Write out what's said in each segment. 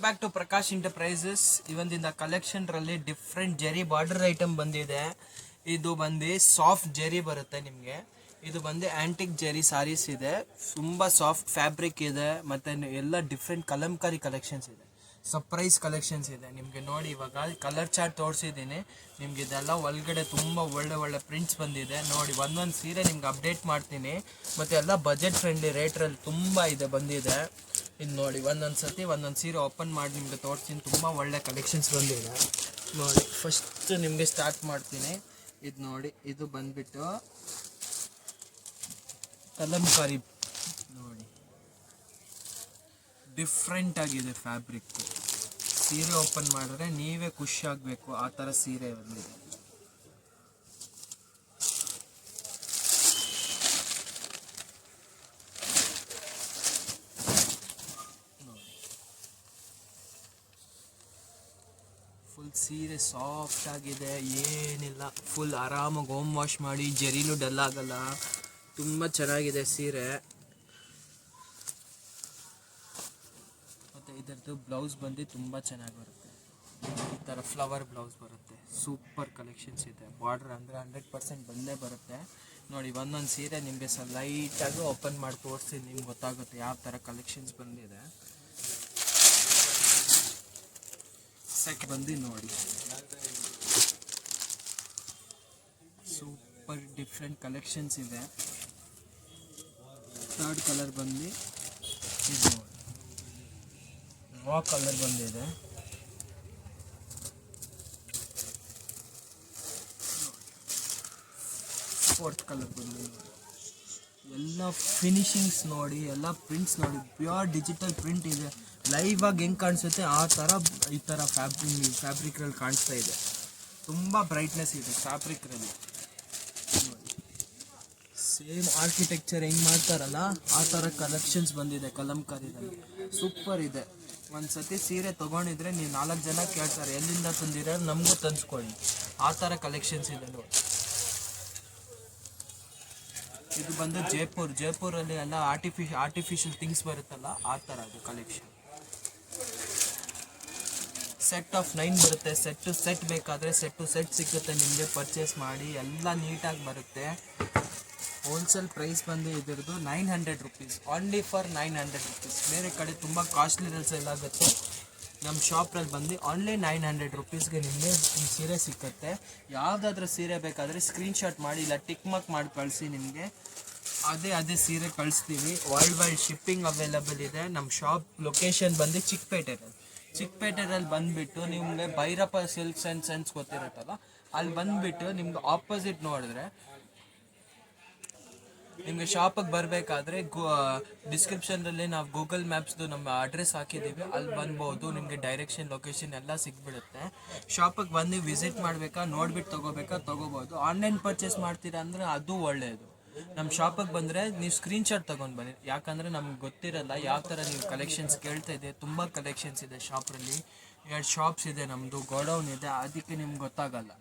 Back to Prakash Enterprises. ಇವತ್ತಿನ collection ರಲ್ಲಿ different zari border item ಬಂದಿದೆ. ಇದು ಬಂದು ಸಾಫ್ಟ್ ಜೆರಿ ಬರುತ್ತೆ ನಿಮಗೆ. ಇದು ಬಂದು ಆಂಟಿಕ್ ಜೆರಿ ಸಾರೀಸ್ ಇದೆ. ತುಂಬಾ ಸಾಫ್ಟ್ ಫ್ಯಾಬ್ರಿಕ್ ಇದೆ. ಮತ್ತೆ ಎಲ್ಲ ಡಿಫ್ರೆಂಟ್ ಕಲಂಕಾರಿ ಕಲೆಕ್ಷನ್ಸ್ ಇದೆ. ಸರ್ಪ್ರೈಸ್ ಕಲೆಕ್ಷನ್ಸ್ ಇದೆ ನಿಮಗೆ. ನೋಡಿ ಇವಾಗ ಕಲರ್ ಚಾರ್ಟ್ ತೋರಿಸಿದ್ದೀನಿ ನಿಮ್ಗೆ. ಇದೆಲ್ಲ ಒಳಗಡೆ ತುಂಬ ಒಳ್ಳೆ ಪ್ರಿಂಟ್ಸ್ ಬಂದಿದೆ. ನೋಡಿ ಒಂದೊಂದು ಸೀರೆ ನಿಮ್ಗೆ ಅಪ್ಡೇಟ್ ಮಾಡ್ತೀನಿ. ಮತ್ತು ಎಲ್ಲ ಬಜೆಟ್ ಫ್ರೆಂಡ್ಲಿ ರೇಟ್ರಲ್ಲಿ ತುಂಬ ಇದೆ ಬಂದಿದೆ. ಇದು ನೋಡಿ ಒಂದೊಂದು ಸತಿ ಒಂದೊಂದು ಸೀರೆ ಓಪನ್ ಮಾಡಿ ನಿಮಗೆ ತೋರಿಸ್ತೀನಿ. ತುಂಬ ಒಳ್ಳೆ ಕಲೆಕ್ಷನ್ಸ್ ಬಂದಿದೆ. ನೋಡಿ ಫಸ್ಟ್ ನಿಮಗೆ ಸ್ಟಾರ್ಟ್ ಮಾಡ್ತೀನಿ. ಇದು ನೋಡಿ, ಇದು ಬಂದ್ಬಿಟ್ಟು ಕಲಂಕಾರಿ. ನೋಡಿ ಡಿಫ್ರೆಂಟ್ ಆಗಿದೆ ಫ್ಯಾಬ್ರಿಕ್. ಸೀರೆ ಓಪನ್ ಮಾಡಿದ್ರೆ ನೀವೇ ಖುಷಿ ಆಗಬೇಕು, ಆ ಥರ ಸೀರೆ ಬಂದಿದೆ. ಫುಲ್ ಸೀರೆ ಸಾಫ್ಟ್ ಆಗಿದೆ, ಏನಿಲ್ಲ. ಫುಲ್ ಆರಾಮಾಗಿ ಹೋಮ್ ವಾಶ್ ಮಾಡಿ ಜರಿನೂ ಡಲ್ ಆಗಲ್ಲ. ತುಂಬ ಚೆನ್ನಾಗಿದೆ ಸೀರೆ. ಮತ್ತು ಇದರದ್ದು ಬ್ಲೌಸ್ ಬಂದು ತುಂಬ ಚೆನ್ನಾಗಿ ಬರುತ್ತೆ. ಈ ಥರ ಫ್ಲವರ್ ಬ್ಲೌಸ್ ಬರುತ್ತೆ. ಸೂಪರ್ ಕಲೆಕ್ಷನ್ಸ್ ಇದೆ. ಬಾರ್ಡ್ರ್ ಅಂದರೆ 100% ಬಂದೇ ಬರುತ್ತೆ. ನೋಡಿ ಒಂದೊಂದು ಸೀರೆ ನಿಮಗೆ ಲೈಟಾಗಿ ಓಪನ್ ಮಾಡಿ ತೋರಿಸಿ ನಿಮ್ಗೆ ಗೊತ್ತಾಗುತ್ತೆ ಯಾವ ಥರ ಕಲೆಕ್ಷನ್ಸ್ ಬಂದಿದೆ. ಸೆಟ್ ಬಂದು ನೋಡಿ, ಸೂಪರ್ ಡಿಫ್ರೆಂಟ್ ಕಲೆಕ್ಷನ್ಸ್ ಇದೆ. ಥರ್ಡ್ ಕಲರ್ ಬಂದು ಇದು ರಾ ಕಲರ್ ಬಂದಿದೆ. ಫೋರ್ತ್ ಕಲರ್ ಬಂದು ಎಲ್ಲ ಫಿನಿಶಿಂಗ್ಸ್ ನೋಡಿ, ಎಲ್ಲ ಪ್ರಿಂಟ್ಸ್ ನೋಡಿ, ಪ್ಯೂರ್ ಡಿಜಿಟಲ್ ಪ್ರಿಂಟ್ ಇದೆ. ಲೈವ್ ಆಗಿ ಹೆಂಗೆ ಕಾಣಿಸುತ್ತೆ ಆ ಥರ ಈ ಥರ ಫ್ಯಾಬ್ರಿಕ್ರಲ್ಲಿ ಕಾಣಿಸ್ತಾ ಇದೆ. ತುಂಬ ಬ್ರೈಟ್ನೆಸ್ ಇದೆ ಫ್ಯಾಬ್ರಿಕ್ರಲ್ಲಿ. ಸೇಮ್ ಆರ್ಕಿಟೆಕ್ಚರ್ ಹೆಂಗೆ ಮಾಡ್ತಾರಲ್ಲ ಆ ಥರ ಕಲೆಕ್ಷನ್ಸ್ ಬಂದಿದೆ ಕಲಂಕಾರಿದಲ್ಲಿ. ಸೂಪರ್ ಇದೆ. ಒಂದು ಸತಿ ಸೀರೆ ತೊಗೊಂಡಿದ್ರೆ ನೀವು 4 ಜನ ಕೇಳ್ತಾರೆ ಎಲ್ಲಿಂದ ತಂದಿರೋ, ನಮಗೂ ತಂದ್ಕೊಳ್ಳಿ. ಆ ಥರ ಕಲೆಕ್ಷನ್ಸ್ ಇದೆ ನೋಡಿ. ಇದು ಬಂದು ಜೈಪುರಲ್ಲಿ ಎಲ್ಲ ಆರ್ಟಿಫಿಷಿಯಲ್ ಥಿಂಗ್ಸ್ ಬರುತ್ತಲ್ಲ ಆ ಥರ ಅದು ಕಲೆಕ್ಷನ್. ಸೆಟ್ ಆಫ್ 9 ಬರುತ್ತೆ. ಸೆಟ್ ಬೇಕಾದರೆ ಸೆಟ್ ಸಿಗುತ್ತೆ ನಿಮಗೆ. ಪರ್ಚೇಸ್ ಮಾಡಿ, ಎಲ್ಲ ನೀಟಾಗಿ ಬರುತ್ತೆ. ಹೋಲ್ಸೇಲ್ ಪ್ರೈಸ್ ಬಂದು ಇದ್ರದ್ದು 900 ರುಪೀಸ್, ಓನ್ಲಿ ಫಾರ್ 900 ರುಪೀಸ್. ಬೇರೆ ಕಡೆ ತುಂಬ ಕಾಸ್ಟ್ಲಿ ಸೇಲ್ ಆಗುತ್ತೆ. ನಮ್ಮ ಶಾಪ್ರಲ್ಲಿ ಬಂದು ಓನ್ಲಿ 900 ರುಪೀಸ್ಗೆ ನಿಮಗೆ ಈ ಸೀರೆ ಸಿಕ್ಕತ್ತೆ. ಯಾವುದಾದ್ರೂ ಸೀರೆ ಬೇಕಾದರೆ ಸ್ಕ್ರೀನ್ಶಾಟ್ ಮಾಡಿ ಇಲ್ಲ ಟಿಕ್ ಮಾರ್ಕ್ ಮಾಡಿ ಕಳಿಸಿ. ನಿಮಗೆ ಅದೇ ಸೀರೆ ಕಳಿಸ್ತೀವಿ. ವರ್ಲ್ಡ್ ವೈಡ್ ಶಿಪ್ಪಿಂಗ್ ಅವೈಲಬಲ್ ಇದೆ. ನಮ್ಮ ಶಾಪ್ ಲೊಕೇಶನ್ ಬಂದು ಚಿಕ್ಕಪೇಟೆಯಲ್ಲಿ ಬಂದುಬಿಟ್ಟು ನಿಮಗೆ ಭೈರಪ್ಪ ಸಿಲ್ಕ್ಸ್ ಆ್ಯಂಡ್ ಸನ್ಸ್ ಗೊತ್ತಿರುತ್ತಲ್ಲ, ಅಲ್ಲಿ ಬಂದುಬಿಟ್ಟು ನಿಮ್ಗೆ ಆಪೋಸಿಟ್ ನೋಡಿದ್ರೆ ನಿಮಗೆ ಶಾಪಿಗೆ ಬರಬೇಕಾದ್ರೆ ಡಿಸ್ಕ್ರಿಪ್ಷನ್ನಲ್ಲಿ ನಾವು ಗೂಗಲ್ ಮ್ಯಾಪ್ಸ್ದು ನಮ್ಮ ಅಡ್ರೆಸ್ ಹಾಕಿದ್ದೀವಿ. ಅಲ್ಲಿ ಬಂದ್ಬೋದು. ನಿಮಗೆ ಡೈರೆಕ್ಷನ್ ಲೊಕೇಶನ್ ಎಲ್ಲ ಸಿಕ್ಬಿಡುತ್ತೆ. ಶಾಪಿಗೆ ಬಂದು ವಿಸಿಟ್ ಮಾಡಬೇಕಾ, ನೋಡ್ಬಿಟ್ಟು ತೊಗೋಬೋದು. ಆನ್ಲೈನ್ ಪರ್ಚೇಸ್ ಮಾಡ್ತೀರಾ ಅಂದರೆ ಅದು ಒಳ್ಳೆಯದು. ನಮ್ಮ ಶಾಪಿಗೆ ಬಂದರೆ ನೀವು ಸ್ಕ್ರೀನ್ಶಾಟ್ ತೊಗೊಂಡು ಬನ್ನಿ. ಯಾಕಂದರೆ ನಮ್ಗೆ ಗೊತ್ತಿರಲ್ಲ ಯಾವ ಥರ ನೀವು ಕಲೆಕ್ಷನ್ಸ್ ಕೇಳ್ತಾ ಇದೆ. ತುಂಬ ಕಲೆಕ್ಷನ್ಸ್ ಇದೆ ಶಾಪ್ರಲ್ಲಿ. 2 ಶಾಪ್ಸ್ ಇದೆ, ನಮ್ಮದು ಗೋಡೌನ್ ಇದೆ. ಅದಕ್ಕೆ ನಿಮ್ಗೆ ಗೊತ್ತಾಗಲ್ಲ.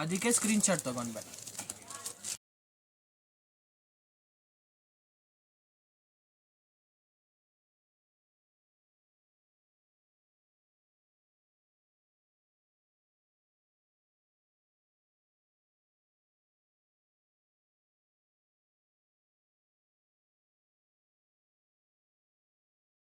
ಅದಕ್ಕೆ ಸ್ಕ್ರೀನ್ಶಾಟ್ ತೊಗೊಂಡು ಬನ್ನಿ.